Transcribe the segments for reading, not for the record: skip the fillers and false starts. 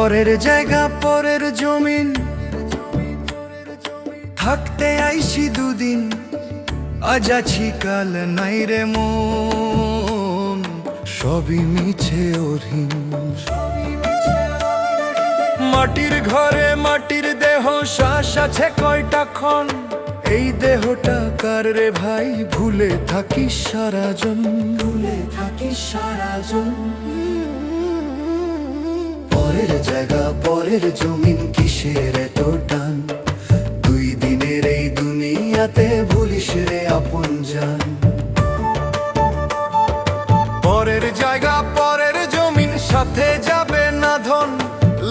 পরের জায়গা পরের জমিন, থাকতে আইছি দুদিন, আজ আছি কাল নাই রে মন, সবই মিছে অধীন। মাটির ঘরে মাটির দেহ, শ্বাস আছে কয়টা ক্ষণ, এই দেহটা কার রে ভাই, ভুলে থাকি সারাজন, ভুলে থাকি সারাজন। পরের জায়গা পরের জমিন, কিসের এত টান, দুই দিনের এই দুনিয়াতে ভুলিস রে আপন জান। পরের জায়গা পরের জমিন, সাথে যাবে না ধন,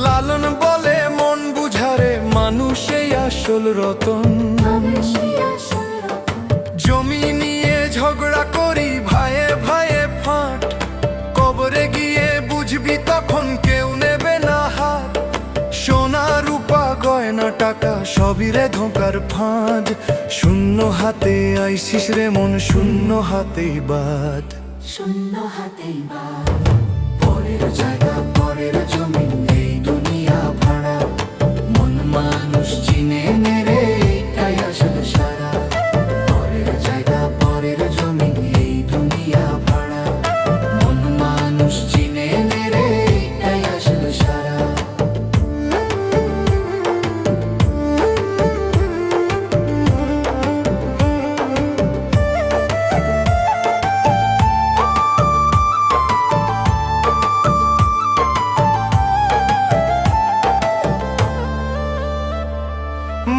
লালন বলে মন বুঝারে, মানুষই আসল রতন। জমি নিয়ে ঝগড়া করি ভাইয়ে ভাইয়ে ফাট, কবরে গিয়ে বুঝবি তখন কেউ নেবে না হাত। সোনা রূপা গয়না টাকা সবই রে ধোঁকার ফাঁদ, শূন্য হাতে আইসিস রে মন, শূন্য হাতেই বাদ, শূন্য হাতেই বাদ। পরের জায়গা পরের জমিন, এই দুনিয়া ভাড়া, মন মানুষ চিনে নেরে, এটাই আসলে সারা। পরের জায়গা পরের জমিন, এই দুনিয়া ভাড়া, মন মানুষ চিনে নেরে, এটাই আসলে সারা।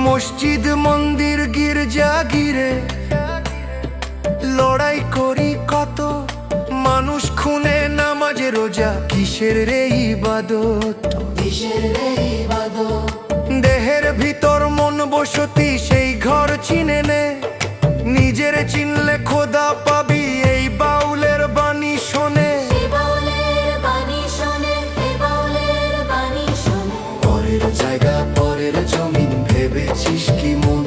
মসজিদ মন্দির গির্জা গিরে লড়াই করি কত, মানুষ খুনে নামাজে রোজা, কিসের রে ইবাদত, কিসের রে ইবাদত। দেহের ভিতর মন বসতি, সেই ঘর চিনে নে, নিজের চিনলে খোদা পাবি, এই বাউলের বাণী শোনে। পরের জায়গা পরের জমিন, ভেবেছিস কি মন,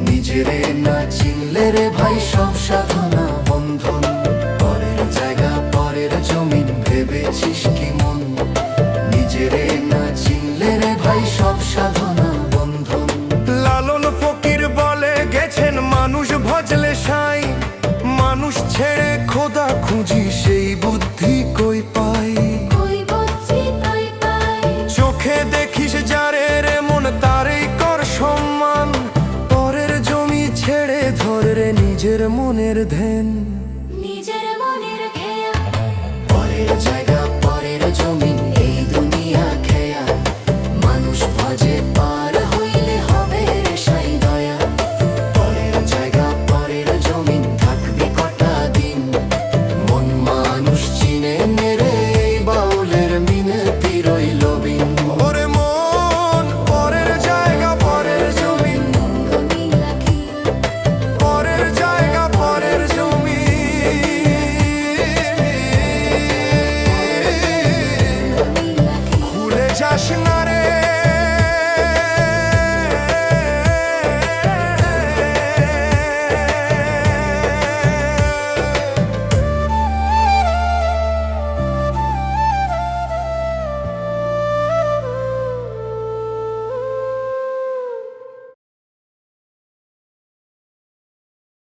নিজেরে না চিনলে রে ভাই সব সাধনা বন্ধন। পরের জায়গা পরের জমিন, ভেবেছিস কি মন, নিজেরে না চিনলে রে ভাই সব সাধনা বন্ধন। লালন ফকির বলে গেছেন, মানুষ ভজলে সাই, মানুষ ছেড়ে